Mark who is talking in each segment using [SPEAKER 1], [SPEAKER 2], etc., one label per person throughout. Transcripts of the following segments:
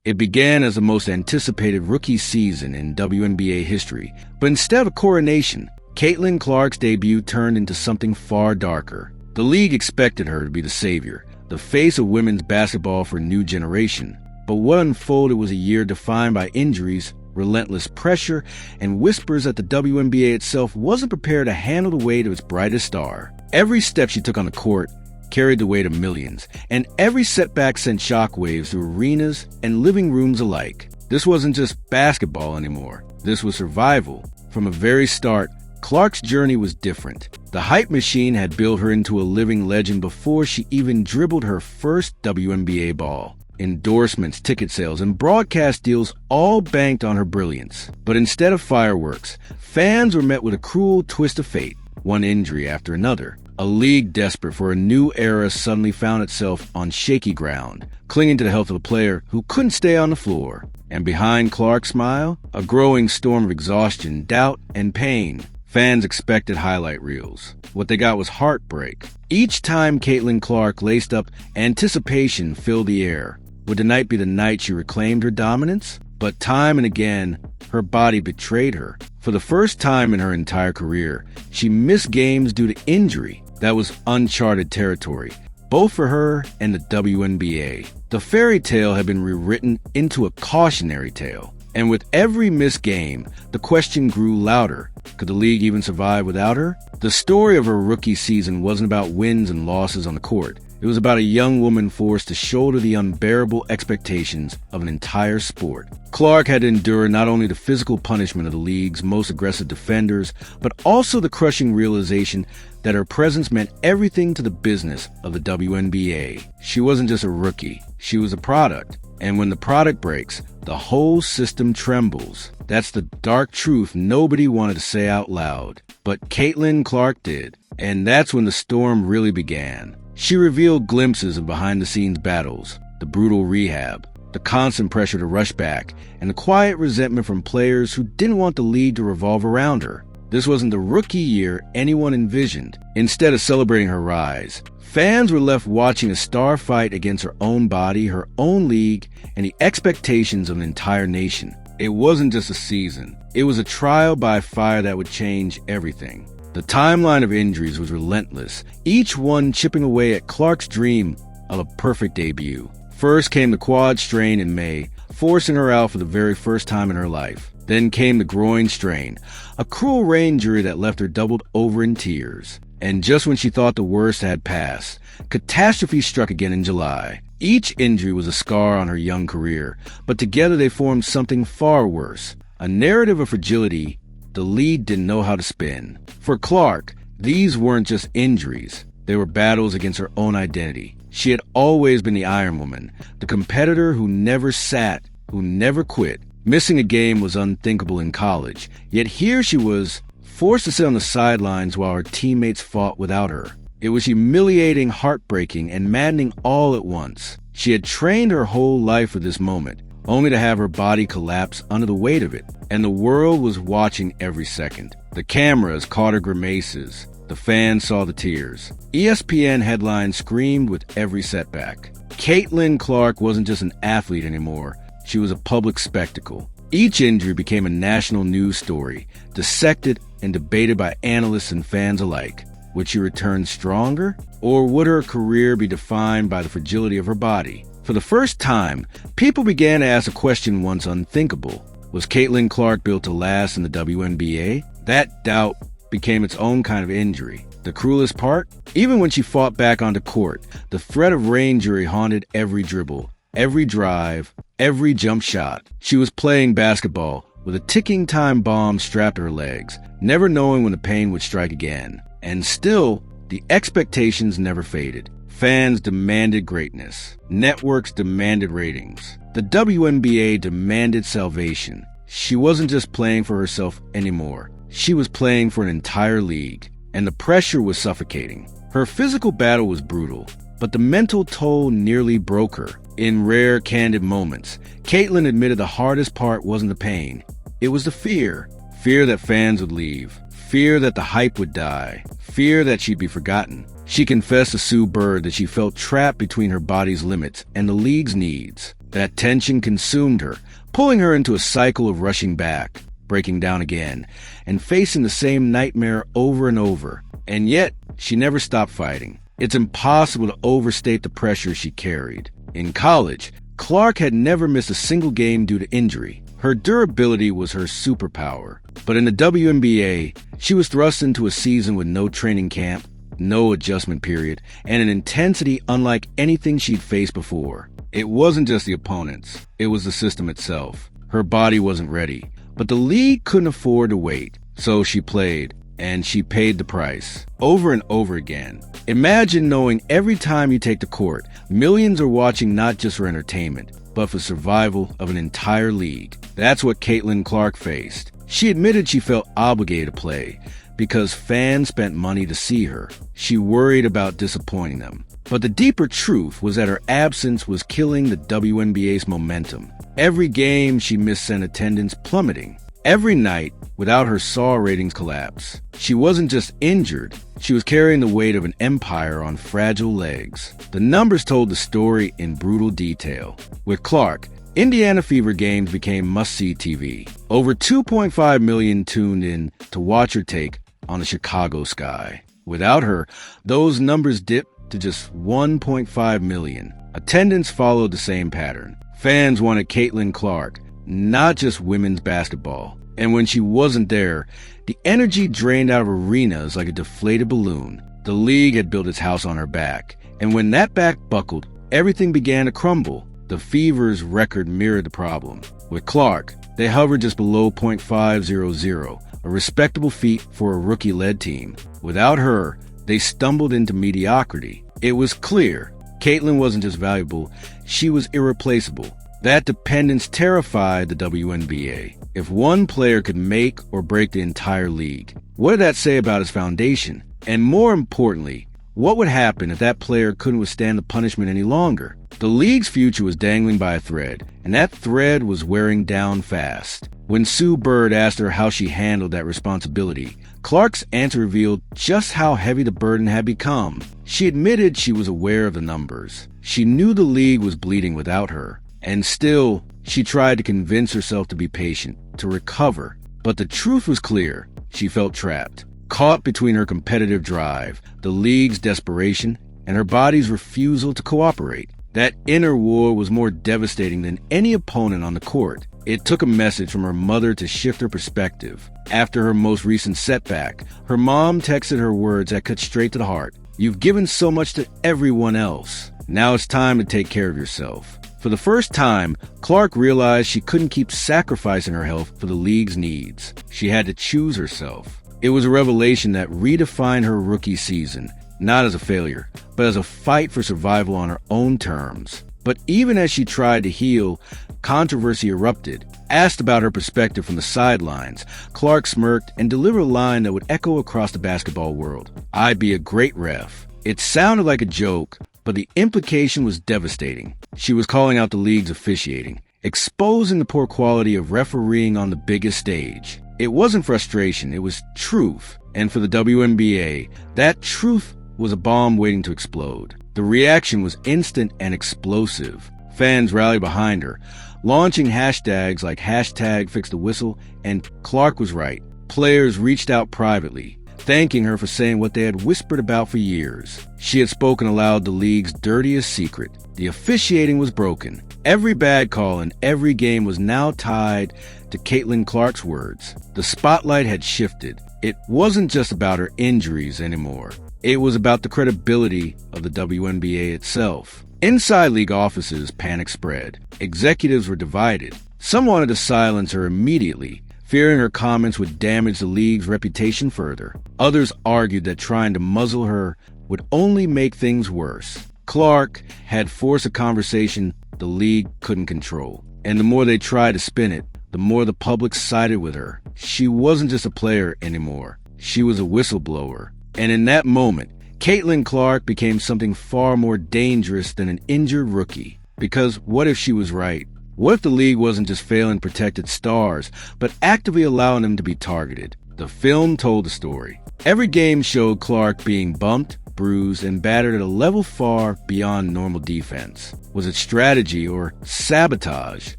[SPEAKER 1] It began as the most anticipated rookie season in WNBA history, but instead of a coronation, Caitlin Clark's debut turned into something far darker. The league expected her to be the savior, the face of women's basketball for a new generation. But what unfolded was a year defined by injuries, relentless pressure, and whispers that the WNBA itself wasn't prepared to handle the weight of its brightest star. Every step she took on the court carried the weight of millions, and every setback sent shockwaves through arenas and living rooms alike. This wasn't just basketball anymore. This was survival. From the very start, Clark's journey was different. The hype machine had built her into a living legend before she even dribbled her first WNBA ball. Endorsements, ticket sales, and broadcast deals all banked on her brilliance. But instead of fireworks, fans were met with a cruel twist of fate, one injury after another. A league desperate for a new era suddenly found itself on shaky ground, clinging to the health of a player who couldn't stay on the floor. And behind Clark's smile, a growing storm of exhaustion, doubt, and pain. Fans expected highlight reels. What they got was heartbreak. Each time Caitlin Clark laced up, anticipation filled the air. Would tonight be the night she reclaimed her dominance? But time and again, her body betrayed her. For the first time in her entire career, she missed games due to injury. That was uncharted territory, both for her and the WNBA. The fairy tale had been rewritten into a cautionary tale. And with every missed game, the question grew louder. Could the league even survive without her? The story of her rookie season wasn't about wins and losses on the court. It was about a young woman forced to shoulder the unbearable expectations of an entire sport. Clark had to endure not only the physical punishment of the league's most aggressive defenders, but also the crushing realization that her presence meant everything to the business of the WNBA. She wasn't just a rookie, she was a product. And when the product breaks, the whole system trembles. That's the dark truth nobody wanted to say out loud. But Caitlin Clark did. And that's when the storm really began. She revealed glimpses of behind-the-scenes battles, the brutal rehab, the constant pressure to rush back, and the quiet resentment from players who didn't want the league to revolve around her. This wasn't the rookie year anyone envisioned. Instead of celebrating her rise, fans were left watching a star fight against her own body, her own league, and the expectations of an entire nation. It wasn't just a season. It was a trial by fire that would change everything. The timeline of injuries was relentless, each one chipping away at Clark's dream of a perfect debut. First came the quad strain in May, forcing her out for the very first time in her life. Then came the groin strain, a cruel rain injury that left her doubled over in tears. And just when she thought the worst had passed, catastrophe struck again in July. Each injury was a scar on her young career, but together they formed something far worse, a narrative of fragility the league didn't know how to spin. For Clark, these weren't just injuries. They were battles against her own identity. She had always been the Iron Woman, the competitor who never sat, who never quit. Missing a game was unthinkable in college, yet here she was, forced to sit on the sidelines while her teammates fought without her. It was humiliating, heartbreaking, and maddening all at once. She had trained her whole life for this moment, only to have her body collapse under the weight of it. And the world was watching every second. The cameras caught her grimaces. The fans saw the tears. ESPN headlines screamed with every setback. Caitlin Clark wasn't just an athlete anymore. She was a public spectacle. Each injury became a national news story, dissected and debated by analysts and fans alike. Would she return stronger? Or would her career be defined by the fragility of her body? For the first time, people began to ask a question once unthinkable. Was Caitlin Clark built to last in the WNBA? That doubt became its own kind of injury. The cruelest part? Even when she fought back onto court, the threat of rain injury haunted every dribble, every drive, every jump shot. She was playing basketball with a ticking time bomb strapped to her legs, never knowing when the pain would strike again. And still, the expectations never faded. Fans demanded greatness. Networks demanded ratings. The WNBA demanded salvation. She wasn't just playing for herself anymore. She was playing for an entire league. And the pressure was suffocating. Her physical battle was brutal, but the mental toll nearly broke her. In rare, candid moments, Caitlin admitted the hardest part wasn't the pain. It was the fear. Fear that fans would leave. Fear that the hype would die. Fear that she'd be forgotten. She confessed to Sue Bird that she felt trapped between her body's limits and the league's needs. That tension consumed her, pulling her into a cycle of rushing back, breaking down again, and facing the same nightmare over and over. And yet, she never stopped fighting. It's impossible to overstate the pressure she carried. In college, Clark had never missed a single game due to injury. Her durability was her superpower. But in the WNBA, she was thrust into a season with no training camp, no adjustment period, and an intensity unlike anything she'd faced before. It wasn't just the opponents, it was the system itself. Her body wasn't ready, but the league couldn't afford to wait. So she played, and she paid the price, over and over again. Imagine knowing every time you take the court, millions are watching not just for entertainment, but for survival of an entire league. That's what Caitlin Clark faced. She admitted she felt obligated to play, because fans spent money to see her. She worried about disappointing them. But the deeper truth was that her absence was killing the WNBA's momentum. Every game she missed sent attendance plummeting. Every night, without her, saw ratings collapse. She wasn't just injured, she was carrying the weight of an empire on fragile legs. The numbers told the story in brutal detail. With Clark, Indiana Fever games became must-see TV. Over 2.5 million tuned in to watch her take on the Chicago sky. Without her, those numbers dipped to just 1.5 million. Attendance followed the same pattern. Fans wanted Caitlin Clark, not just women's basketball. And when she wasn't there, the energy drained out of arenas like a deflated balloon. The league had built its house on her back. And when that back buckled, everything began to crumble. The Fever's record mirrored the problem. With Clark, they hovered just below .500, a respectable feat for a rookie-led team. Without her, they stumbled into mediocrity. It was clear Caitlin wasn't just valuable, she was irreplaceable. That dependence terrified the WNBA. If one player could make or break the entire league, what did that say about its foundation? And more importantly, what would happen if that player couldn't withstand the punishment any longer? The league's future was dangling by a thread, and that thread was wearing down fast. When Sue Bird asked her how she handled that responsibility, Clark's answer revealed just how heavy the burden had become. She admitted she was aware of the numbers. She knew the league was bleeding without her. And still, she tried to convince herself to be patient, to recover. But the truth was clear. She felt trapped, caught between her competitive drive, the league's desperation, and her body's refusal to cooperate. That inner war was more devastating than any opponent on the court. It took a message from her mother to shift her perspective. After her most recent setback, her mom texted her words that cut straight to the heart. "You've given so much to everyone else. Now it's time to take care of yourself." For the first time, Clark realized she couldn't keep sacrificing her health for the league's needs. She had to choose herself. It was a revelation that redefined her rookie season, not as a failure, but as a fight for survival on her own terms. But even as she tried to heal, controversy erupted. Asked about her perspective from the sidelines, Clark smirked and delivered a line that would echo across the basketball world. "I'd be a great ref." It sounded like a joke, but the implication was devastating. She was calling out the league's officiating, exposing the poor quality of refereeing on the biggest stage. It wasn't frustration, it was truth. And for the WNBA, that truth was a bomb waiting to explode. The reaction was instant and explosive. Fans rallied behind her, launching hashtags like #FixTheWhistle, and Clark was right. Players reached out privately, thanking her for saying what they had whispered about for years. She had spoken aloud the league's dirtiest secret. The officiating was broken. Every bad call in every game was now tied to Caitlin Clark's words. The spotlight had shifted. It wasn't just about her injuries anymore. It was about the credibility of the WNBA itself. Inside league offices, panic spread. Executives were divided. Some wanted to silence her immediately, fearing her comments would damage the league's reputation further. Others argued that trying to muzzle her would only make things worse. Clark had forced a conversation the league couldn't control. And the more they tried to spin it, the more the public sided with her. She wasn't just a player anymore. She was a whistleblower. And in that moment, Caitlin Clark became something far more dangerous than an injured rookie. Because what if she was right? What if the league wasn't just failing to protect its stars, but actively allowing them to be targeted? The film told the story. Every game showed Clark being bumped, bruised and battered at a level far beyond normal defense. Was it strategy or sabotage?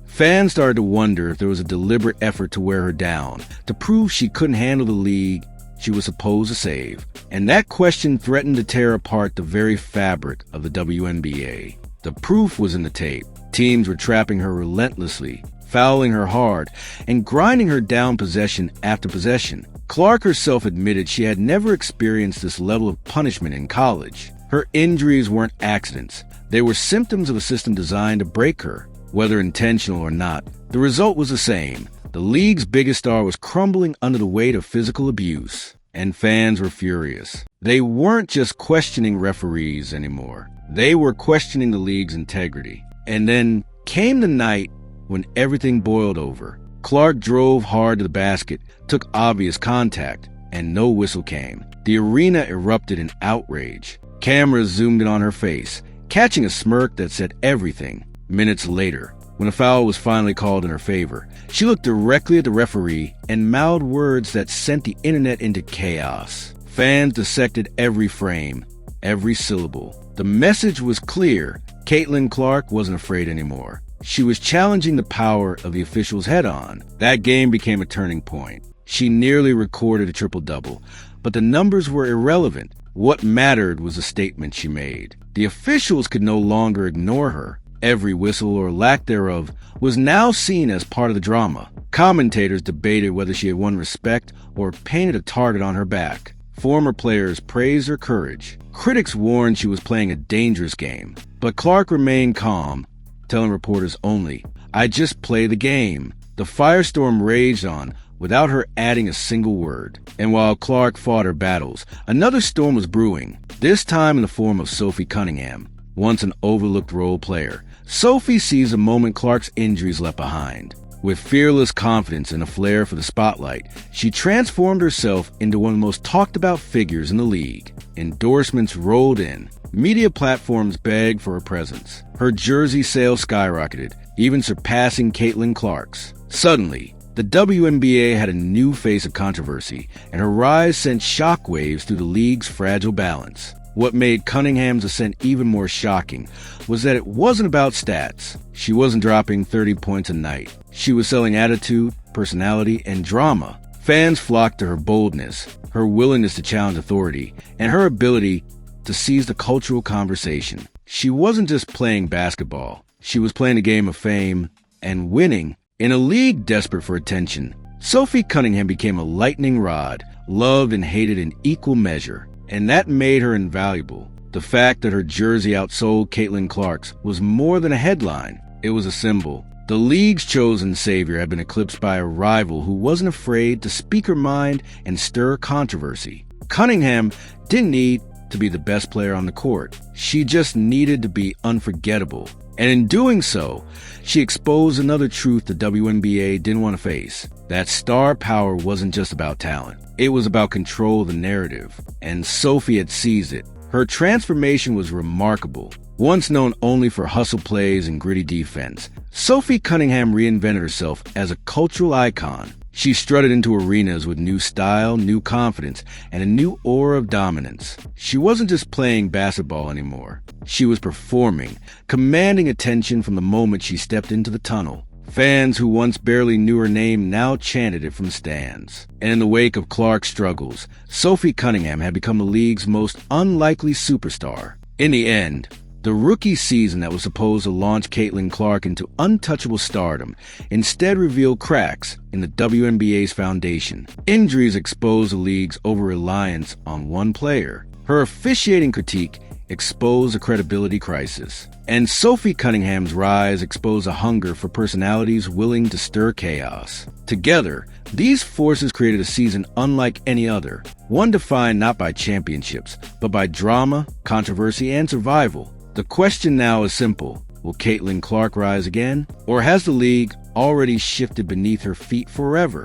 [SPEAKER 1] Fans started to wonder if there was a deliberate effort to wear her down, to prove she couldn't handle the league she was supposed to save. And that question threatened to tear apart the very fabric of the WNBA. The proof was in the tape. Teams were trapping her relentlessly, fouling her hard, and grinding her down possession after possession. Clark herself admitted she had never experienced this level of punishment in college. Her injuries weren't accidents. They were symptoms of a system designed to break her. Whether intentional or not, the result was the same. The league's biggest star was crumbling under the weight of physical abuse, and fans were furious. They weren't just questioning referees anymore. They were questioning the league's integrity. And then came the night when everything boiled over. Clark drove hard to the basket, took obvious contact, and no whistle came. The arena erupted in outrage. Cameras zoomed in on her face, catching a smirk that said everything. Minutes later, when a foul was finally called in her favor, she looked directly at the referee and mouthed words that sent the internet into chaos. Fans dissected every frame, every syllable. The message was clear. Caitlin Clark wasn't afraid anymore. She was challenging the power of the officials head-on. That game became a turning point. She nearly recorded a triple-double, but the numbers were irrelevant. What mattered was the statement she made. The officials could no longer ignore her. Every whistle or lack thereof was now seen as part of the drama. Commentators debated whether she had won respect or painted a target on her back. Former players praised her courage. Critics warned she was playing a dangerous game. But Clark remained calm, telling reporters only, "I just play the game." The firestorm raged on, without her adding a single word. And while Clark fought her battles, another storm was brewing, this time in the form of Sophie Cunningham, once an overlooked role player. Sophie seized the moment Clark's injuries left behind. With fearless confidence and a flair for the spotlight, she transformed herself into one of the most talked-about figures in the league. Endorsements rolled in. Media platforms begged for her presence. Her jersey sales skyrocketed, even surpassing Caitlin Clark's. Suddenly, the WNBA had a new face of controversy, and her rise sent shockwaves through the league's fragile balance. What made Cunningham's ascent even more shocking was that it wasn't about stats. She wasn't dropping 30 points a night. She was selling attitude, personality, and drama. Fans flocked to her boldness, her willingness to challenge authority, and her ability to seize the cultural conversation. She wasn't just playing basketball. She was playing a game of fame and winning. In a league desperate for attention, Sophie Cunningham became a lightning rod, loved and hated in equal measure. And that made her invaluable. The fact that her jersey outsold Caitlin Clark's was more than a headline. It was a symbol. The league's chosen savior had been eclipsed by a rival who wasn't afraid to speak her mind and stir controversy. Cunningham didn't need to be the best player on the court. She just needed to be unforgettable. And in doing so, she exposed another truth the WNBA didn't want to face. That star power wasn't just about talent. It was about control of the narrative. And Sophie had seized it. Her transformation was remarkable. Once known only for hustle plays and gritty defense, Sophie Cunningham reinvented herself as a cultural icon. She strutted into arenas with new style, new confidence, and a new aura of dominance. She wasn't just playing basketball anymore. She was performing, commanding attention from the moment she stepped into the tunnel. Fans who once barely knew her name now chanted it from the stands. And in the wake of Clark's struggles, Sophie Cunningham had become the league's most unlikely superstar. In the end, the rookie season that was supposed to launch Caitlin Clark into untouchable stardom instead revealed cracks in the WNBA's foundation. Injuries exposed the league's over-reliance on one player. Her officiating critique exposed a credibility crisis. And Sophie Cunningham's rise exposed a hunger for personalities willing to stir chaos. Together, these forces created a season unlike any other, one defined not by championships, but by drama, controversy, and survival. The question now is simple. Will Caitlin Clark rise again? Or has the league already shifted beneath her feet forever?